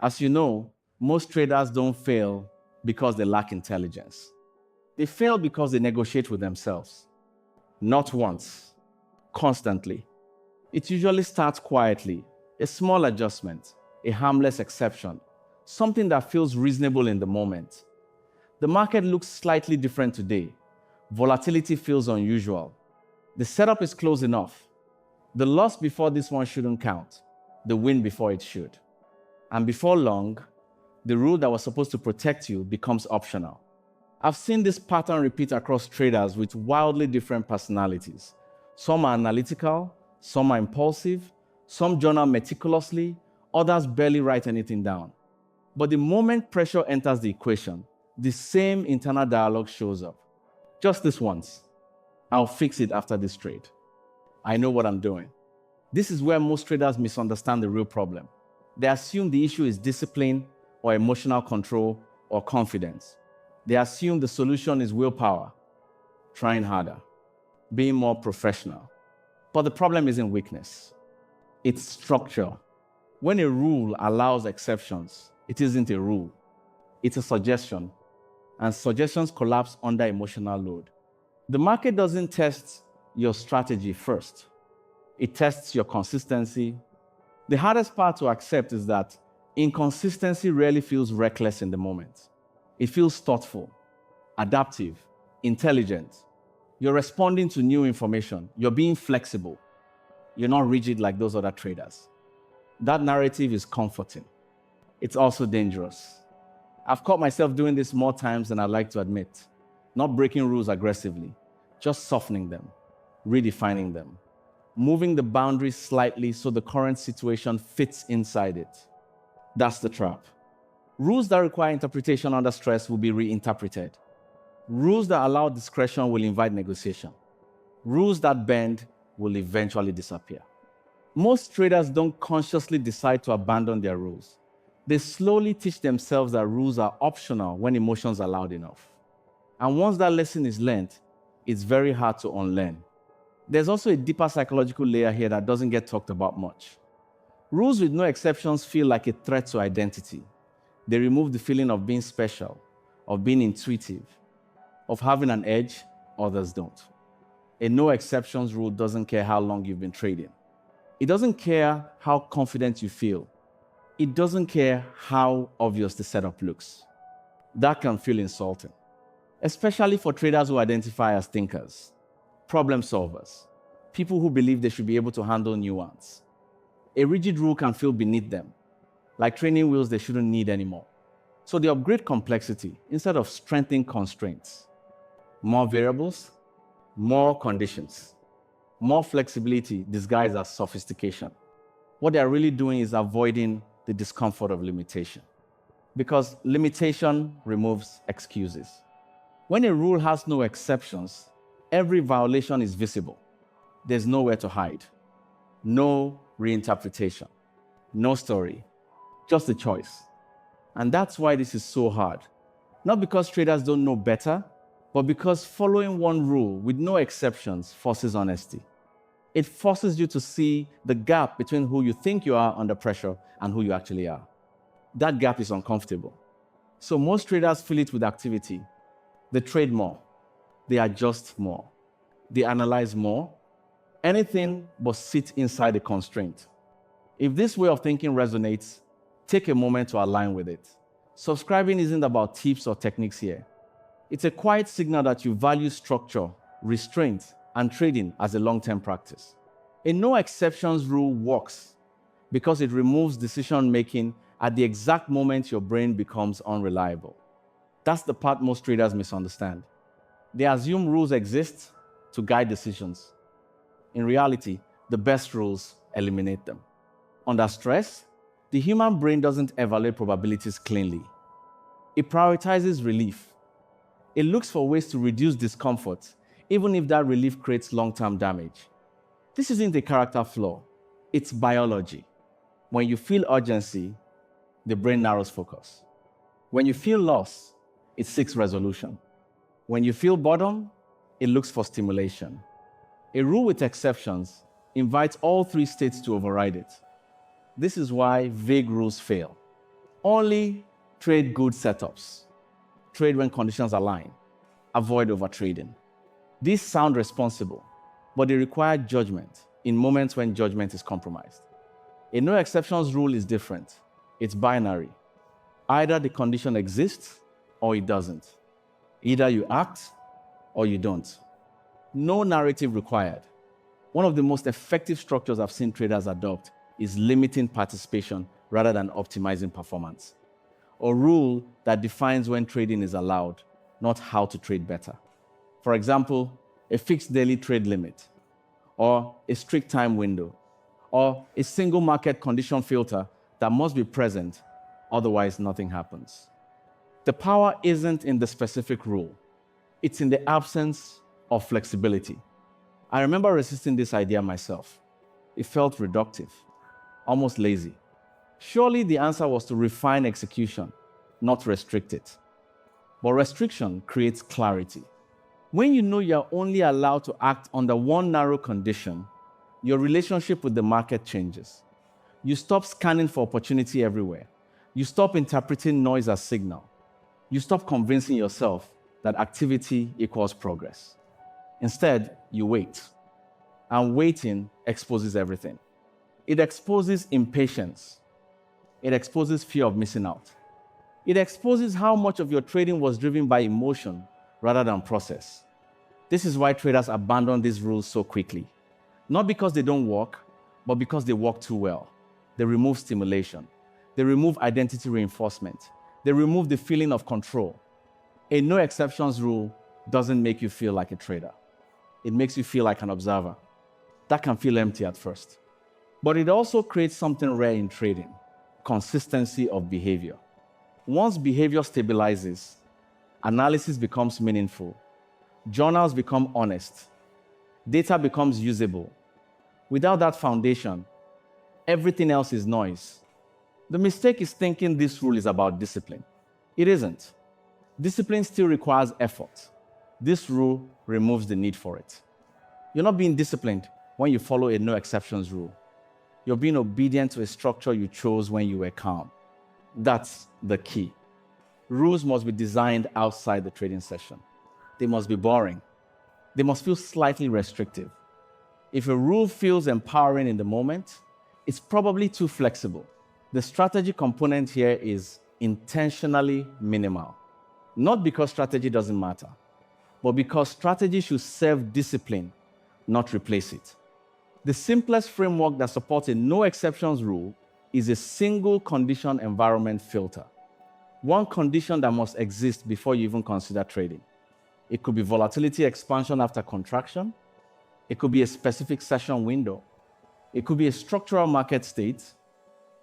As you know, most traders don't fail because they lack intelligence. They fail because they negotiate with themselves. Not once, constantly. It usually starts quietly, a small adjustment, a harmless exception, something that feels reasonable in the moment. The market looks slightly different today. Volatility feels unusual. The setup is close enough. The loss before this one shouldn't count. The win before it should. And before long, the rule that was supposed to protect you becomes optional. I've seen this pattern repeat across traders with wildly different personalities. Some are analytical, some are impulsive, some journal meticulously, others barely write anything down. But the moment pressure enters the equation, the same internal dialogue shows up. Just this once. I'll fix it after this trade. I know what I'm doing. This is where most traders misunderstand the real problem. They assume the issue is discipline or emotional control or confidence. They assume the solution is willpower, trying harder, being more professional. But the problem isn't weakness. It's structure. When a rule allows exceptions, it isn't a rule. It's a suggestion. And suggestions collapse under emotional load. The market doesn't test your strategy first. It tests your consistency. The hardest part to accept is that inconsistency rarely feels reckless in the moment. It feels thoughtful, adaptive, intelligent. You're responding to new information. You're being flexible. You're not rigid like those other traders. That narrative is comforting. It's also dangerous. I've caught myself doing this more times than I'd like to admit. Not breaking rules aggressively, just softening them, redefining them, moving the boundaries slightly so the current situation fits inside it. That's the trap. Rules that require interpretation under stress will be reinterpreted. Rules that allow discretion will invite negotiation. Rules that bend will eventually disappear. Most traders don't consciously decide to abandon their rules. They slowly teach themselves that rules are optional when emotions are loud enough. And once that lesson is learned, it's very hard to unlearn. There's also a deeper psychological layer here that doesn't get talked about much. Rules with no exceptions feel like a threat to identity. They remove the feeling of being special, of being intuitive, of having an edge others don't. A no exceptions rule doesn't care how long you've been trading. It doesn't care how confident you feel. It doesn't care how obvious the setup looks. That can feel insulting, especially for traders who identify as thinkers, problem solvers, people who believe they should be able to handle nuance. A rigid rule can feel beneath them, like training wheels they shouldn't need anymore. So they upgrade complexity instead of strengthening constraints. More variables, more conditions, more flexibility disguised as sophistication. What they're really doing is avoiding the discomfort of limitation. Because limitation removes excuses. When a rule has no exceptions, every violation is visible. There's nowhere to hide. No reinterpretation. No story. Just a choice. And that's why this is so hard. Not because traders don't know better, but because following one rule with no exceptions forces honesty. It forces you to see the gap between who you think you are under pressure and who you actually are. That gap is uncomfortable. So most traders feel it with activity. They trade more. They adjust more. They analyze more. Anything but sit inside the constraint. If this way of thinking resonates, take a moment to align with it. Subscribing isn't about tips or techniques here. It's a quiet signal that you value structure, restraint, and trading as a long-term practice. A no exceptions rule works because it removes decision-making at the exact moment your brain becomes unreliable. That's the part most traders misunderstand. They assume rules exist to guide decisions. In reality, the best rules eliminate them. Under stress, the human brain doesn't evaluate probabilities cleanly. It prioritizes relief. It looks for ways to reduce discomfort, even if that relief creates long-term damage. This isn't a character flaw, it's biology. When you feel urgency, the brain narrows focus. When you feel loss, it seeks resolution. When you feel boredom, it looks for stimulation. A rule with exceptions invites all three states to override it. This is why vague rules fail. Only trade good setups. Trade when conditions align. Avoid overtrading. These sound responsible, but they require judgment in moments when judgment is compromised. A no exceptions rule is different. It's binary. Either the condition exists or it doesn't. Either you act or you don't. No narrative required. One of the most effective structures I've seen traders adopt is limiting participation rather than optimizing performance. A rule that defines when trading is allowed, not how to trade better. For example, a fixed daily trade limit, or a strict time window, or a single market condition filter that must be present, otherwise nothing happens. The power isn't in the specific rule. It's in the absence of flexibility. I remember resisting this idea myself. It felt reductive, almost lazy. Surely the answer was to refine execution, not restrict it. But restriction creates clarity. When you know you're only allowed to act under one narrow condition, your relationship with the market changes. You stop scanning for opportunity everywhere. You stop interpreting noise as signal. You stop convincing yourself that activity equals progress. Instead, you wait. And waiting exposes everything. It exposes impatience. It exposes fear of missing out. It exposes how much of your trading was driven by emotion rather than process. This is why traders abandon these rules so quickly. Not because they don't work, but because they work too well. They remove stimulation. They remove identity reinforcement. They remove the feeling of control. A no exceptions rule doesn't make you feel like a trader. It makes you feel like an observer. That can feel empty at first. But it also creates something rare in trading: consistency of behavior. Once behavior stabilizes, analysis becomes meaningful, journals become honest, data becomes usable. Without that foundation, everything else is noise. The mistake is thinking this rule is about discipline. It isn't. Discipline still requires effort. This rule removes the need for it. You're not being disciplined when you follow a no exceptions rule. You're being obedient to a structure you chose when you were calm. That's the key. Rules must be designed outside the trading session. They must be boring. They must feel slightly restrictive. If a rule feels empowering in the moment, it's probably too flexible. The strategy component here is intentionally minimal. Not because strategy doesn't matter, but because strategy should serve discipline, not replace it. The simplest framework that supports a no exceptions rule is a single condition environment filter. One condition that must exist before you even consider trading. It could be volatility expansion after contraction. It could be a specific session window. It could be a structural market state.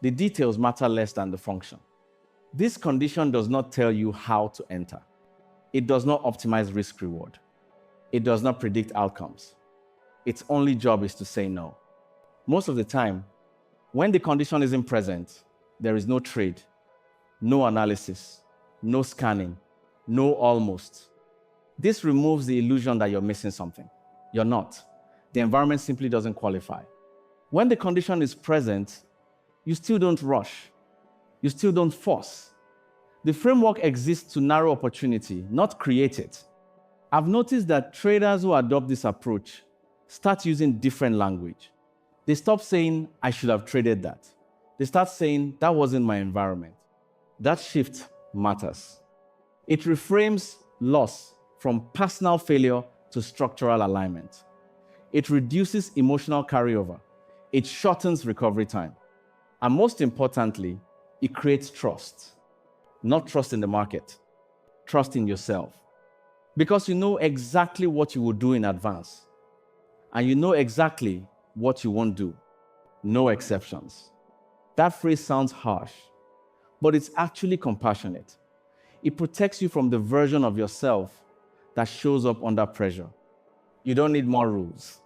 The details matter less than the function. This condition does not tell you how to enter. It does not optimize risk-reward. It does not predict outcomes. Its only job is to say no. Most of the time, when the condition isn't present, there is no trade, no analysis, no scanning, no almost. This removes the illusion that you're missing something. You're not. The environment simply doesn't qualify. When the condition is present, you still don't rush. You still don't force. The framework exists to narrow opportunity, not create it. I've noticed that traders who adopt this approach start using different language. They stop saying, "I should have traded that." They start saying, "That wasn't my environment." That shift matters. It reframes loss from personal failure to structural alignment. It reduces emotional carryover. It shortens recovery time. And most importantly, it creates trust. Not trust in the market, trust in yourself. Because you know exactly what you will do in advance. And you know exactly what you won't do. No exceptions. That phrase sounds harsh, but it's actually compassionate. It protects you from the version of yourself that shows up under pressure. You don't need more rules.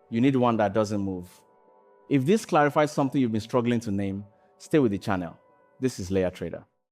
You need one that doesn't move. If this clarifies something you've been struggling to name, stay with the channel. This is Layer Trader.